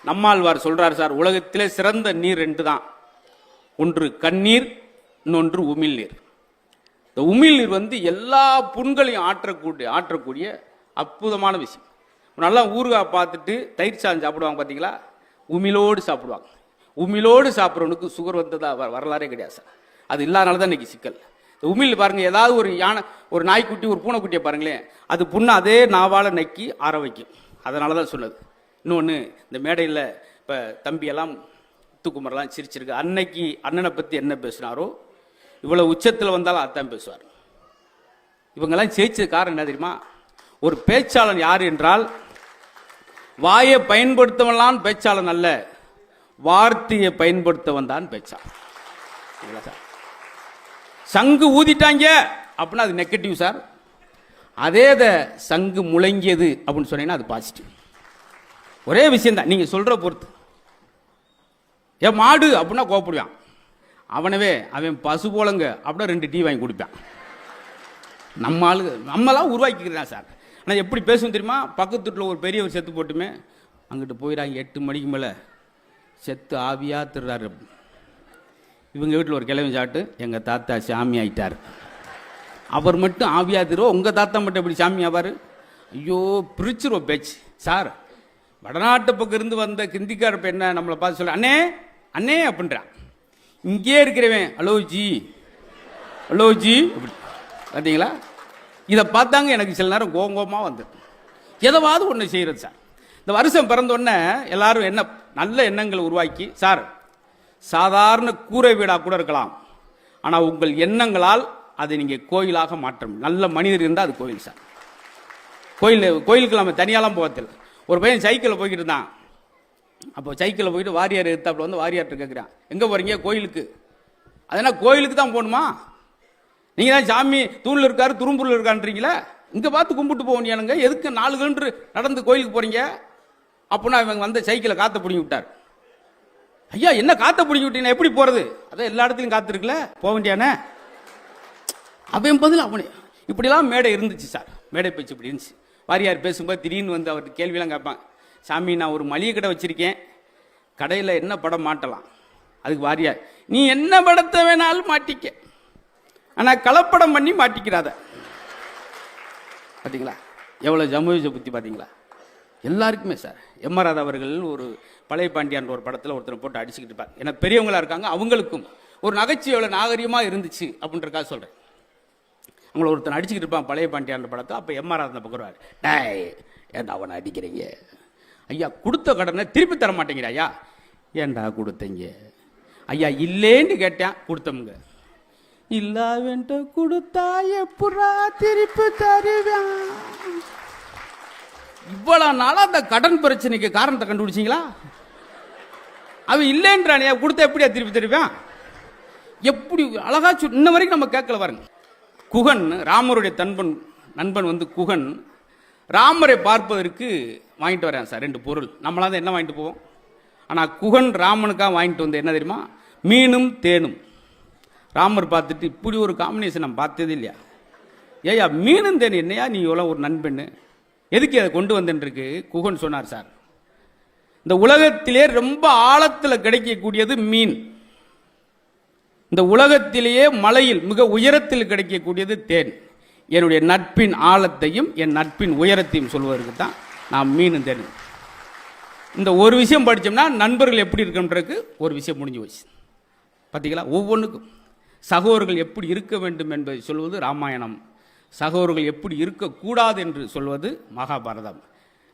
நம்மாழ்வார் சொல்றார் சார், உலகத்திலே சிறந்த நீர் ரெண்டு தான், ஒன்று கண்ணீர், இன்னொன்று உமிழ்நீர். இந்த உமிழ்நீர் வந்து எல்லா புண்களையும் ஆற்றக்கூடிய அற்புதமான விஷயம். நல்லா ஊறுகாய் பார்த்துட்டு தயிர் சாதம் சாப்பிடுவாங்க பார்த்தீங்களா, உமிழோடு சாப்பிடுவாங்க. உமிழோடு சாப்பிட்றவனுக்கு சுகர் வந்ததா வரலாறே கிடையாது சார். அது இல்லாதனால தான் இன்னைக்கு சிக்கல். உமிழ் பாருங்க, ஏதாவது ஒரு யானை, ஒரு நாய்க்குட்டி, ஒரு பூனைக்குட்டியை பாருங்களேன், அது புண்ணை அதே நாவால் நக்கி ஆற வைக்கும். அதனால தான் சொன்னது. இன்னொன்று, இந்த மேடையில் இப்போ தம்பியெல்லாம் முத்துக்குமரெல்லாம் சிரிச்சிருக்கு. அன்னைக்கு அண்ணனை பற்றி என்ன பேசினாரோ இவ்வளோ உச்சத்தில் வந்தாலும் அதான் பேசுவார். இவங்கெல்லாம் ஜெயிச்சது காரணம் என்ன தெரியுமா? ஒரு பேச்சாளன் யார் என்றால், வாயை பயன்படுத்தவன்லாம் பேச்சாளன் அல்ல, வார்த்தையை பயன்படுத்தவன் தான் பேச்சாளன். சார், சங்கு ஊதிட்டாங்க அப்படின்னா அது நெகட்டிவ் சார். அதே சங்கு முழங்கியது அப்படின்னு சொன்னீங்கன்னா அது பாசிட்டிவ். ஒரே விஷயம்தான், நீங்கள் சொல்கிற பொறுத்து. ஏன் மாடு அப்படின்னா கோப்படுவான், அவன் பசு போலங்க அப்படின்னா 2 டீ வாங்கி குடிப்பான். நம்மளாம் உருவாக்கிக்கிறேன் சார். ஆனால் எப்படி பேசுவோம் தெரியுமா? பக்கத்து வீட்டில் ஒரு பெரியவர் செத்து போட்டுமே, அங்கிட்டு போயிடாங்க 8 மணிக்கு மேலே செத்து ஆவியாக திருறாரு. இவங்க வீட்டில் ஒரு கிழமை சாப்பிட்டு, எங்கள் தாத்தா சாமி ஆயிட்டார். அவர் மட்டும் ஆவியா திருவோம், உங்கள் தாத்தா மட்டும் எப்படி சாமி ஆவார்? ஐயோ, பிரிச்சிருவோம் பேச்சு சார். வடநாட்டு பக்கம் இருந்து வந்த கிந்திக்கார பெண்ணை நம்மளை பார்த்து சொல்ல, அண்ணே அண்ணே அப்படின்றான். இங்கே இருக்கிறவன் ஹலோ ஜி அப்படி பார்த்தீங்களா? இதை பார்த்தாங்க எனக்கு சில நேரம் கோங்கோமாக வந்துடும். எதாவது ஒன்று செய்கிறது சார். இந்த வருஷம் பிறந்தோடனே எல்லாரும் என்ன நல்ல எண்ணங்களை உருவாக்கி, சார் சாதாரண கூரை வீடாக கூட இருக்கலாம், ஆனால் உங்கள் எண்ணங்களால் அதை நீங்கள் கோயிலாக மாற்றம். நல்ல மனிதர் இருந்தால் அது கோயில் சார். கோயிலுக்கு நம்ம தனியாலாம் போகத்தில். ஒரு பையன் சைக்கிளில் போய்கிட்டு இருந்தான். அப்போ சைக்கிளில் போயிட்டு வாரியார் எடுத்தாப்புல வந்து வாரியார்கிட்ட கேட்குறான், எங்கே போகிறீங்க? கோயிலுக்கு. அதனால் கோயிலுக்கு தான் போகணுமா? நீங்கள் தான் சாமி தூணில் இருக்காரு துரும்பூரில் இருக்கான்றீங்களே, இங்கே பார்த்து கும்பிட்டு போகணுங்க, எதுக்கு 4 கிலோமீட்டர் நடந்து கோயிலுக்கு போகிறீங்க? அப்படின்னா இவங்க வந்து சைக்கிளை காற்றை பிடிங்கி விட்டார். ஐயா, என்ன காற்றை பிடிங்கி விட்டீங்கன்னா எப்படி போகிறது? அதான் எல்லா இடத்துலையும் காற்று இருக்குல்ல, போக வேண்டியானே. அவன் பதில் அவனே. இப்படிலாம் மேடை இருந்துச்சு சார். மேடை பேச்சு இப்படி இருந்துச்சு. வாரியார் பேசும்போது திடீர்னு வந்து அவர் கேள்வியெல்லாம் கேட்பான். சாமி, நான் ஒரு மளிகை கடை வச்சிருக்கேன், கடையில் என்ன படம் மாட்டலாம்? அதுக்கு வாரியார், நீ என்ன படத்தை வேணாலும் மாட்டிக்க, ஆனால் கலப்படம் பண்ணி மாட்டிக்கிறாத. பார்த்தீங்களா எவ்வளோ ஜமுஜ புத்தி? பார்த்தீங்களா? எல்லாருக்குமே சார். எம்.ஆர். ராதா அவர்கள் ஒரு பழைய பாண்டியான் ஒரு படத்தில் ஒருத்தர் போட்டு அடிச்சுக்கிட்டு இருப்பாங்க. ஏன்னா பெரியவங்களா இருக்காங்க, அவங்களுக்கும் ஒரு நகைச்சுவை எவ்வளோ நாகரிகமாக இருந்துச்சு அப்படின்றக்காக சொல்கிறேன். அவங்கள ஒருத்தர் அடிச்சுக்கிட்டு இருப்பான் பழைய பாண்டியான் படத்தை. அப்போ எம்.ஆர். ராதா பக்கம், டேய் ஏன்டா அவனை அடிக்கிறீங்க? ஐயா, கொடுத்த கடனை திருப்பி தர மாட்டேங்கிற. ஐயா, ஏன்டா கொடுத்தீங்க? ஐயா, இல்லேன்னு கேட்டேன், கொடுத்தவங்க. இல்லாவன்ட்டு கொடுத்தா எப்படா திருப்பி தருவேன்? இவ்வளவு நாளா அந்த கடன் பிரச்சனைக்கு காரணத்தை கண்டுபிடிச்சிங்களா? அவன் இல்லைன்றானே, கொடுத்தா எப்படியா திருப்பி தருவேன்? எப்படி அழகா இன்ன வரைக்கும் நம்ம கேட்கல பாருங்க. குகன், ராமருடைய நண்பன் வந்து குகன் ராமரை பார்ப்பதற்கு வாங்கிட்டு வரேன் சார் 2 பொருள். நம்மளால என்ன வாங்கிட்டு போவோம்? ஆனால் குகன் ராமனுக்காக வாங்கிட்டு வந்து என்ன தெரியுமா? மீனும் தேனும். ராமர் பார்த்துட்டு, இப்படி ஒரு காம்பினேஷன் நம்ம பார்த்ததே இல்லையா? ஏயா, மீனும் தேன் என்னையா நீ எவ்வளோ ஒரு நண்பன், எதுக்கு அதை கொண்டு வந்தேன்ருக்கு? குகன் சொன்னார், சார் இந்த உலகத்திலே ரொம்ப ஆழத்தில் கிடைக்கக்கூடியது மீன், இந்த உலகத்திலேயே மலையில் மிக உயரத்தில் கிடைக்கக்கூடியது தேன். என்னுடைய நட்பின் ஆழத்தையும் என் நட்பின் உயரத்தையும் சொல்வதற்கு தான் நான் மீன் தேன். இந்த ஒரு விஷயம் படித்தோம்னா நண்பர்கள் எப்படி இருக்குன்றதுக்கு ஒரு விஷயம் முடிஞ்சு போச்சு. பார்த்தீங்களா? ஒவ்வொன்றுக்கும் சகோதரர்கள் எப்படி இருக்க வேண்டும் என்பதை சொல்வது ராமாயணம், சகோதரர்கள் எப்படி இருக்கக்கூடாது என்று சொல்வது மகாபாரதம்.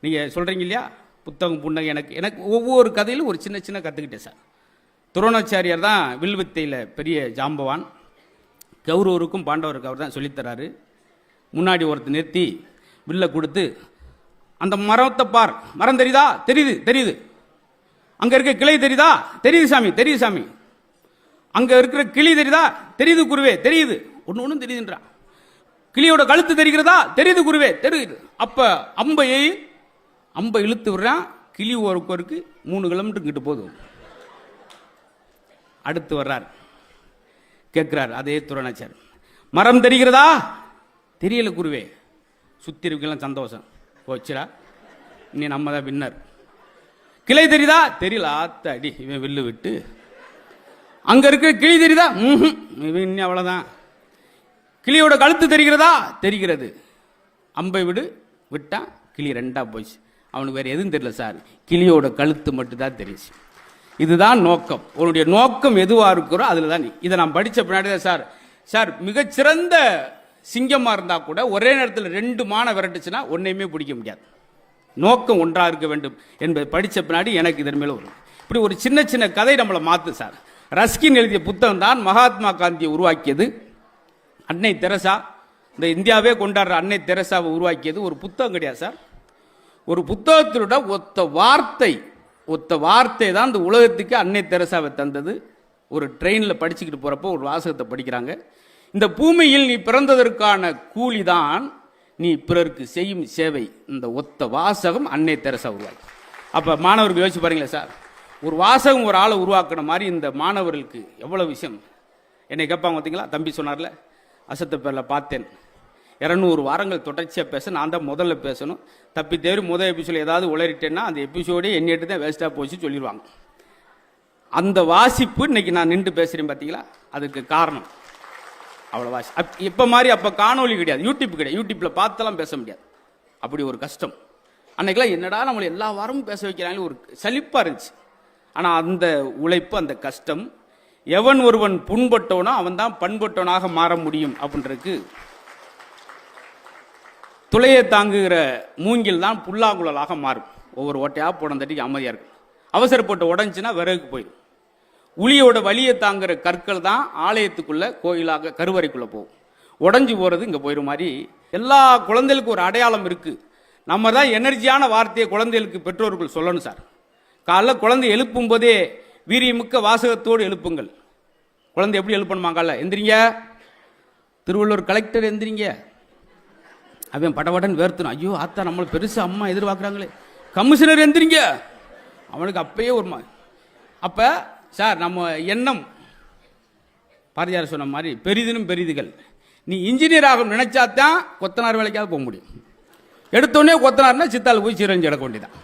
நீங்கள் சொல்கிறீங்க இல்லையா, புத்தகம் புன்னகை. எனக்கு ஒவ்வொரு கதையிலும் ஒரு சின்ன சின்ன கற்றுக்கிட்டேன் சார். துரோணாச்சாரியார் தான் வில்வித்தையில் பெரிய ஜாம்பவான். கௌரவருக்கும் பாண்டவருக்கு அவர் தான் சொல்லித்தராரு. முன்னாடி ஒருத்தர் நிறுத்தி வில்ல கொடுத்து, அந்த மரத்தை பார், மரம் தெரியுதா? தெரியுது. அங்கே இருக்க கிளை தெரியுதா? தெரியுது சாமி. அங்கே இருக்கிற கிளி தெரியுதா? தெரியுது குருவே, தெரியுது. ஒன்றும் தெரியுதுன்றான். கிளியோட கழுத்து தெரிகிறதா? தெரியுது குருவே, தெரியுது. அப்போ அம்பை இழுத்து விடுறான். கிளி ஒருக்கு 3 கிலோமீட்டர் கிட்ட போதும். அடுத்து வர்றார், கேட்கிறார் அதே துரோணாச்சார், மரம் தெரிகிறதா? தெரியல குருவே. சுற்றி இருக்கலாம் சந்தோஷம் போச்சுடா, இனி நம்ம தான் வின்னர். கிளை தெரியுதா? தெரியல. ஆத்தாடி இவன் வில்லு விட்டு. அங்க இருக்கிற கிளி தெரியுதா? இவன் இன்னும் அவ்வளவுதான். கிளியோட கழுத்து தெரிகிறதா? தெரிகிறது. அம்பை விடு, விட்டான், கிளி ரெண்டா போச்சு. அவனுக்கு வேற எதுவும் தெரியல சார், கிளியோட கழுத்து மட்டும்தான் தெரியுது. இதுதான் நோக்கம். உன்னுடைய நோக்கம் எதுவா இருக்கிறோ அதுல தான். இதை நான் படிச்ச பின்னாடி சார் சார் மிகச்சிறந்த சிங்கமா இருந்தா கூட ஒரே நேரத்தில் 2 மானை விரட்டுச்சுன்னா ஒன்னையுமே பிடிக்க முடியாது. நோக்கம் ஒன்றா இருக்க வேண்டும் என்பதை படிச்ச பின்னாடி எனக்கு இதன் மேல வரும். இப்படி ஒரு சின்ன சின்ன கதை நம்மளை மாத்து சார். ரஸ்கின் எழுதிய புத்தகம் தான் மகாத்மா காந்தியை உருவாக்கியது. அன்னை தெரசா, இந்த இந்தியாவே கொண்டாடுற அன்னை தெரசாவை உருவாக்கியது ஒரு புத்தகம் கிடையாது சார். ஒரு புத்தகத்திலோட ஒத்த வார்த்தை தான் இந்த உலகத்துக்கு அன்னை தெரசாவை தந்தது. ஒரு ட்ரெயினில் படிச்சுக்கிட்டு போகிறப்போ ஒரு வாசகத்தை படிக்கிறாங்க. இந்த பூமியில் நீ பிறந்ததற்கான கூலி தான் நீ பிறருக்கு செய்யும் சேவை. இந்த ஒத்த வாசகம் அன்னை தெரசா உருவாக்கி. அப்போ மாணவர்கள் யோசிச்சு பாருங்களேன் சார், ஒரு வாசகம் ஒரு ஆளை உருவாக்கின மாதிரி இந்த மாணவர்களுக்கு எவ்வளோ விஷயம். என்னை கேட்பாங்க பார்த்தீங்களா, தம்பி சொன்னார்ல, அசத்த பேரில் பார்த்தேன் 200 வாரங்கள் தொடர்ச்சியாக பேச நான் தான் முதல்ல பேசணும். தப்பி தேவை முதல் எபிசோடு ஏதாவது உளறிட்டேன்னா அந்த எபிசோடே எண்ணிட்டு தான் வேஸ்ட்டாக போச்சு சொல்லிடுவாங்க. அந்த வாசிப்பு இன்னைக்கு நான் நின்று பேசுகிறேன் பார்த்தீங்களா, அதுக்கு காரணம் அவ்வளோ வாசி. இப்போ மாதிரி அப்போ காணொலி கிடையாது, யூடியூப் கிடையாது. யூடியூப்பில் பார்த்தெல்லாம் பேச முடியாது. அப்படி ஒரு கஷ்டம். அன்னைக்கெல்லாம் என்னடா நம்மளை எல்லா வாரமும் பேச வைக்கிறாங்களே ஒரு சலிப்பாக இருந்துச்சு. ஆனால் அந்த உழைப்பு, அந்த கஷ்டம், எவன் ஒருவன் புண்பட்டவனோ அவன் தான் பண்பட்டவனாக மாற முடியும் அப்படின்றதுக்கு துளையை தாங்குகிற மூங்கில் தான் புல்லாங்குழலாக மாறும். ஒவ்வொரு ஓட்டையாக போன தட்டிக்கு அமைதியாக இருக்கும். அவசரப்பட்டு உடஞ்சுன்னா விறகுக்கு போயிடும். உளியோட வலியை தாங்குகிற கற்கள் தான் ஆலயத்துக்குள்ள கோயிலாக கருவறைக்குள்ள போகும். உடஞ்சி போகிறது இங்கே போயிடும் மாதிரி எல்லா குழந்தைகளுக்கும் ஒரு அடையாளம் இருக்கு. நம்ம தான் எனர்ஜியான வார்த்தையை குழந்தைகளுக்கு பெற்றோர்கள் சொல்லணும் சார். காலைல குழந்தை எழுப்பும் போதே வீரியமிக்க வாசகத்தோடு எழுப்புங்கள். குழந்தை எப்படி எழுப்பணுமா? காலைல எந்திரிங்க, திருவள்ளூர் கலெக்டர் எந்திரிங்க. அவன் படபடன்னு வேர்த்தணும். ஐயோ ஆத்தா நம்மளை பெருசு அம்மா எதிர்பார்க்குறாங்களே. கமிஷனர் எந்திரிங்க. அவனுக்கு அப்பயே ஒரு அப்போ சார் நம்ம எண்ணம் பாரதியார் சொன்ன மாதிரி பெரிதினும் பெரிதுகள். நீ இன்ஜினியர் ஆகும் நினைச்சாதான் கொத்தனார் வேலைக்காவது போக முடியும். எடுத்தோடனே கொத்தனார்னா சித்தால் போய் சீரஞ்சு எடுக்க வேண்டியதான்.